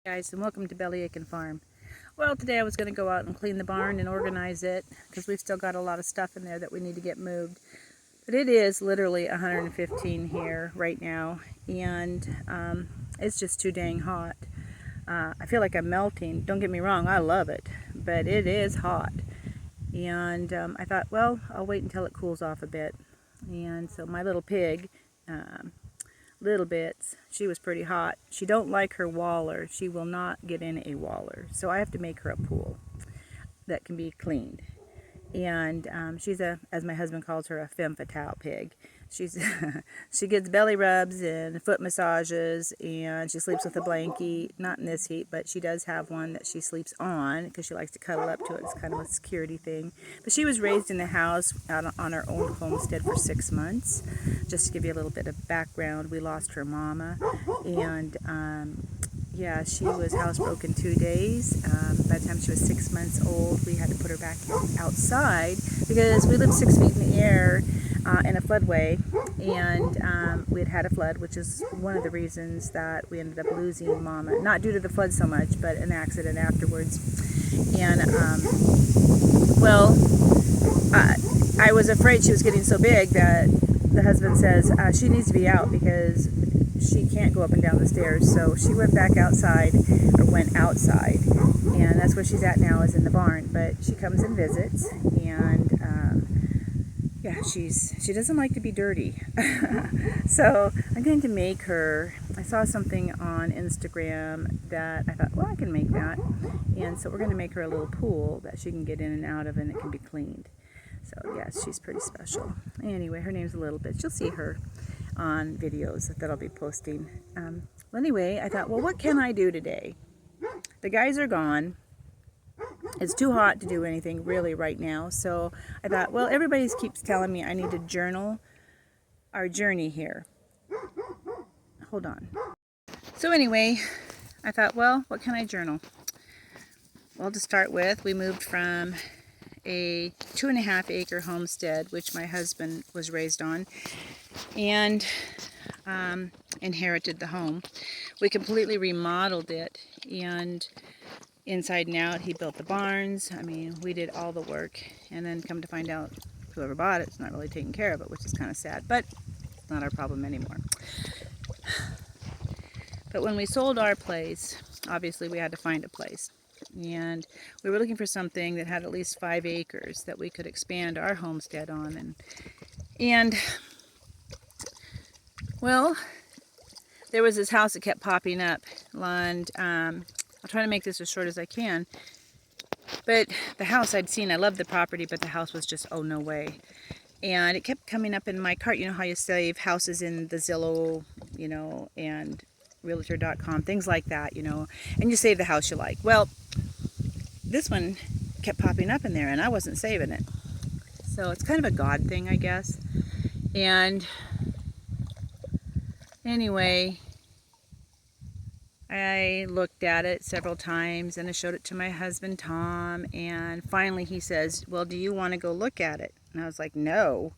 Guys, and welcome to Bellyachin Farm. Well, today I was going to go out and clean the barn and organize it because we've still got a lot of stuff in there that we need to get moved. But it is literally 115 here right now, and it's just too dang hot. I feel like I'm melting. Don't get me wrong, I love it, but it is hot. And I thought, well, I'll wait until it cools off a bit. And so my little pig, Little Bits, she was pretty hot. She don't like her waller. She will not get in a waller. So I have to make her a pool that can be cleaned. And she's as my husband calls her, a femme fatale pig. She's she gets belly rubs and foot massages, and she sleeps with a blankie. Not in this heat, but she does have one that she sleeps on because she likes to cuddle up to it. It's kind of a security thing. But she was raised in the house out on our own homestead for 6 months. Just to give you a little bit of background, we lost her mama, and yeah, she was housebroken 2 days. By the time she was 6 months old, we had to put her back outside because we lived 6 feet in the air in a floodway, and we had had a flood, which is one of the reasons that we ended up losing Mama. Not due to the flood so much, but an accident afterwards. And well, I was afraid she was getting so big that the husband says she needs to be out because she can't go up and down the stairs. So she went back outside, or went outside, and that's where she's at now, is in the barn. But she comes and visits, and yeah, she doesn't like to be dirty. So I'm going to make her, I saw something on Instagram that I thought, well, I can make that. And so we're going to make her a little pool that she can get in and out of, and it can be cleaned. So yes, she's pretty special. Anyway, her name's Little Bit. You'll see her on videos that I'll be posting. Well, anyway, I thought, well, what can I do today? The guys are gone. It's too hot to do anything really right now. So I thought, well, everybody keeps telling me I need to journal our journey here. Hold on. So anyway, I thought, well, what can I journal? Well, to start with, we moved from a 2.5 acre homestead, which my husband was raised on, and inherited the home. We completely remodeled it, and inside and out, he built the barns. I mean, we did all the work, and then come to find out, whoever bought it's not really taking care of it, which is kind of sad, but it's not our problem anymore. But when we sold our place, obviously we had to find a place, and we were looking for something that had at least 5 acres that we could expand our homestead on. And well, there was this house that kept popping up, and I'll try to make this as short as I can. But the house I'd seen, I loved the property, but the house was just, oh, no way. And it kept coming up in my cart. You know how you save houses in the Zillow, you know, and Realtor.com, things like that, you know, and you save the house you like. Well, this one kept popping up in there, and I wasn't saving it. So it's kind of a God thing, I guess. And anyway, I looked at it several times, and I showed it to my husband, Tom, and finally he says, well, do you want to go look at it? And I was like, no.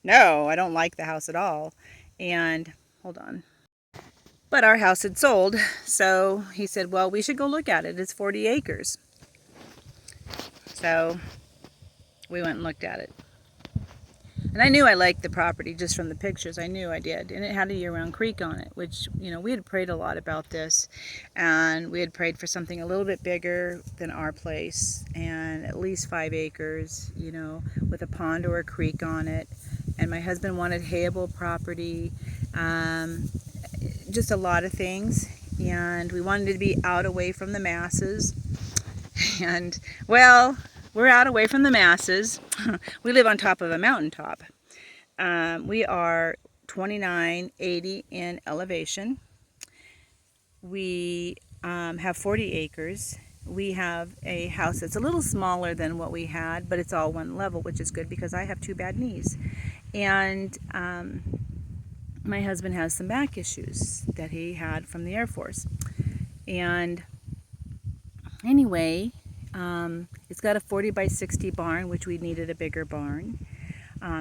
No, I don't like the house at all. And, hold on. But our house had sold, so he said, well, we should go look at it. It's 40 acres. So we went and looked at it. And I knew I liked the property just from the pictures. I knew I did. And it had a year-round creek on it, which, you know, we had prayed a lot about this. And we had prayed for something a little bit bigger than our place, and at least 5 acres, you know, with a pond or a creek on it. And my husband wanted hayable property, just a lot of things. And we wanted it to be out away from the masses. And, well, we're out away from the masses. We live on top of a mountaintop. We are 2980 in elevation. We have 40 acres. We have a house that's a little smaller than what we had, but it's all one level, which is good because I have 2 bad knees. And my husband has some back issues that he had from the Air Force. And anyway, it's got a 40 by 60 barn, which we needed a bigger barn.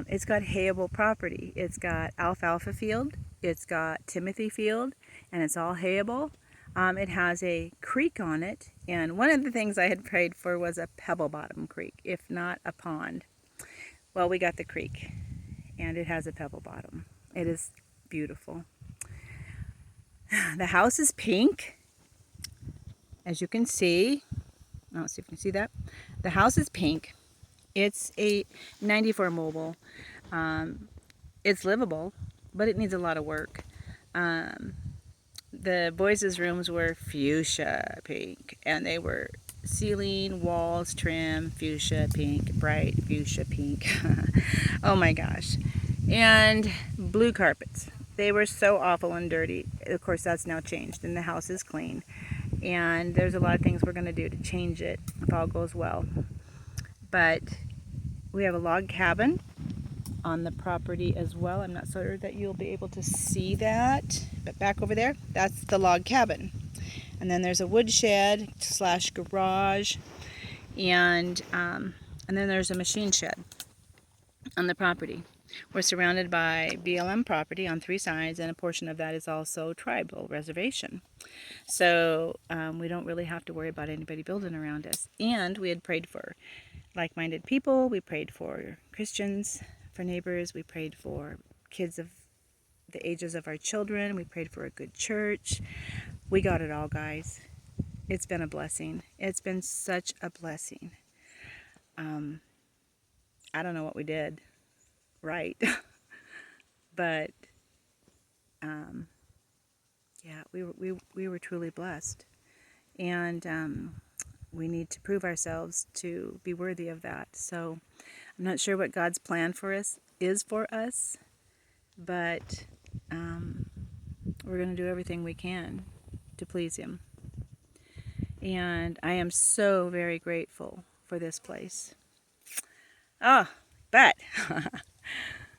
It's got hayable property. It's got alfalfa field, it's got timothy field, and it's all hayable. It has a creek on it, and one of the things I had prayed for was a pebble bottom creek, if not a pond. Well, we got the creek, and it has a pebble bottom. It is beautiful. The house is pink, as you can see. Let's see if you can see that. The house is pink. It's a 94 mobile. It's livable, but it needs a lot of work. The boys' rooms were fuchsia pink, and they were ceiling, walls, trim, fuchsia pink, bright fuchsia pink. Oh my gosh. And blue carpets. They were so awful and dirty. Of course, that's now changed, and the house is clean. And there's a lot of things we're going to do to change it if all goes well. But we have a log cabin on the property as well. I'm not sure that you'll be able to see that, but back over there, that's the log cabin. And then there's a woodshed slash garage, and then there's a machine shed on the property. We're surrounded by BLM property on 3 sides, and a portion of that is also tribal reservation. So we don't really have to worry about anybody building around us. And we had prayed for like-minded people. We prayed for Christians, for neighbors. We prayed for kids of the ages of our children. We prayed for a good church. We got it all, guys. It's been a blessing. It's been such a blessing. I don't know what we did right, but yeah, we were truly blessed, and we need to prove ourselves to be worthy of that. So I'm not sure what God's plan for us is for us, but we're going to do everything we can to please Him. And I am so very grateful for this place. Oh, but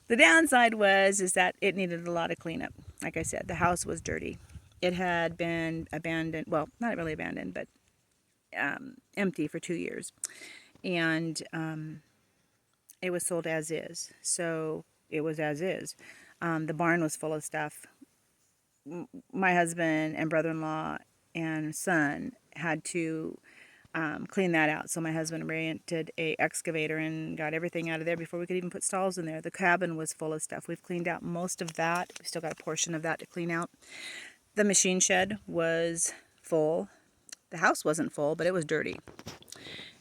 the downside is that it needed a lot of cleanup. Like I said, the house was dirty. It had been abandoned, well, not really abandoned, but empty for 2 years. And it was sold as is. So it was as is. The barn was full of stuff. My husband and brother-in-law and son had to clean that out. So my husband rented a excavator and got everything out of there before we could even put stalls in there. The cabin was full of stuff. We've cleaned out most of that. We still got a portion of that to clean out. The machine shed was full. The house wasn't full, but it was dirty.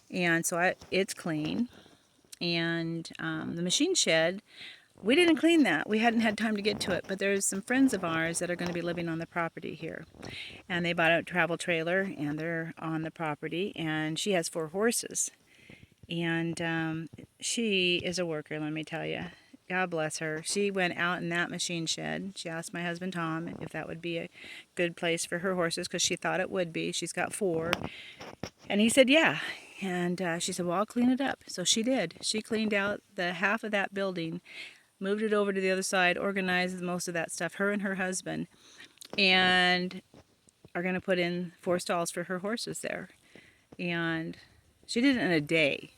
And so it's clean. And the machine shed, we didn't clean that. We hadn't had time to get to it, but there's some friends of ours that are going to be living on the property here. And they bought a travel trailer, and they're on the property, and she has 4 horses. And she is a worker, let me tell you. God bless her. She went out in that machine shed. She asked my husband Tom if that would be a good place for her horses, because she thought it would be. She's got 4. And he said, yeah. And she said, well, I'll clean it up. So she did. She cleaned out the half of that building, moved it over to the other side, organized most of that stuff, her and her husband, and are going to put in 4 stalls for her horses there. And she did it in a day.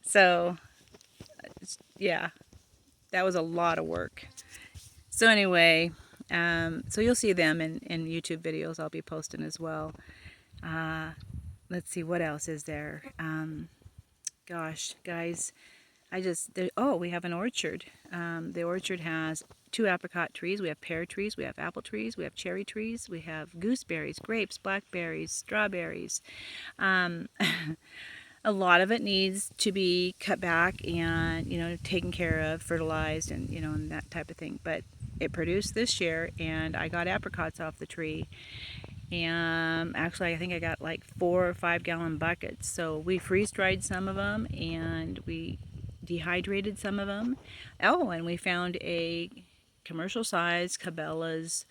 So, yeah, that was a lot of work. So anyway, so you'll see them in YouTube videos I'll be posting as well. Let's see, what else is there? Gosh, guys, we have an orchard. The orchard has 2 apricot trees. We have pear trees. We have apple trees. We have cherry trees. We have gooseberries, grapes, blackberries, strawberries. A lot of it needs to be cut back and, taken care of, fertilized, and that type of thing. But it produced this year, and I got apricots off the tree. And actually, I think I got like 4 or 5 gallon buckets. So we freeze-dried some of them, and we dehydrated some of them. Oh, and we found a commercial size Cabela's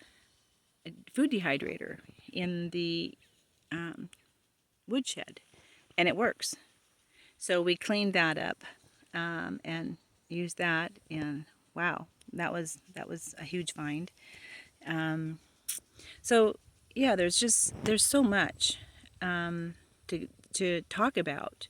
food dehydrator in the woodshed, and it works. So we cleaned that up and used that, and wow, that was a huge find. So yeah, there's so much to talk about.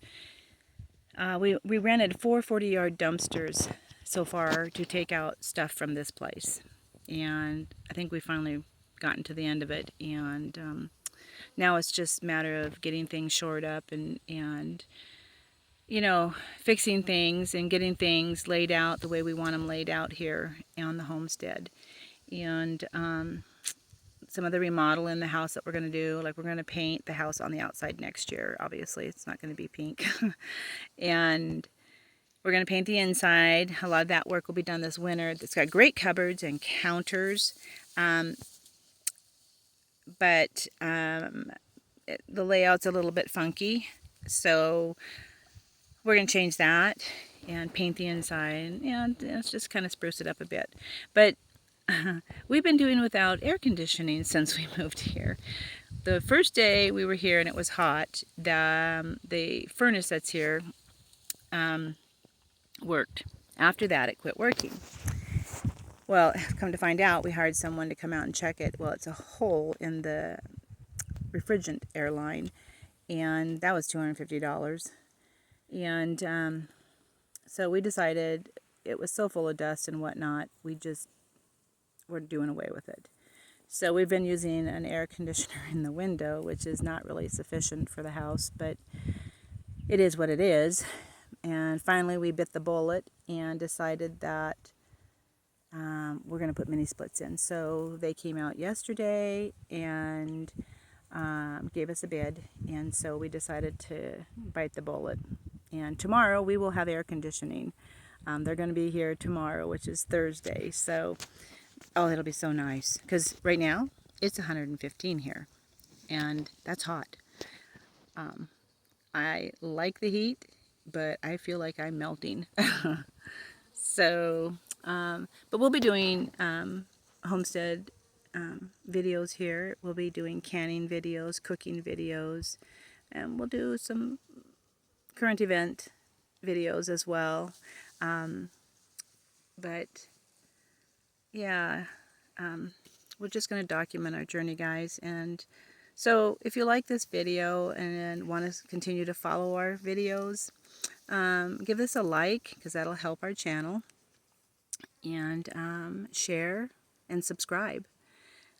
We rented 4 40-yard dumpsters so far to take out stuff from this place, and I think we finally gotten to the end of it, and now it's just a matter of getting things shored up and you know, fixing things and getting things laid out the way we want them laid out here on the homestead. And some of the remodel in the house that we're going to do, like we're going to paint the house on the outside next year. Obviously, it's not going to be pink. And we're going to paint the inside. A lot of that work will be done this winter. It's got great cupboards and counters. But the layout's a little bit funky. So we're going to change that and paint the inside, and let's just kind of spruce it up a bit. But we've been doing without air conditioning since we moved here. The first day we were here and it was hot, the furnace that's here worked. After that, it quit working. Well, come to find out, we hired someone to come out and check it. Well, it's a hole in the refrigerant air line, and that was $250. And so we decided it was so full of dust and whatnot, we're doing away with it. So we've been using an air conditioner in the window, which is not really sufficient for the house, but it is what it is. And finally we bit the bullet and decided that we're going to put mini splits in. So they came out yesterday and gave us a bid, and so we decided to bite the bullet. And tomorrow we will have air conditioning. They're going to be here tomorrow, which is Thursday. So, oh, it'll be so nice. Because right now, it's 115 here. And that's hot. I like the heat, but I feel like I'm melting. So, but we'll be doing homestead videos here. We'll be doing canning videos, cooking videos, and we'll do some current event videos as well. But yeah, we're just going to document our journey, guys. And so if you like this video and want to continue to follow our videos, give this a like, because that'll help our channel, and share and subscribe.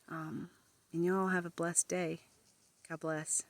And you all have a blessed day. God bless.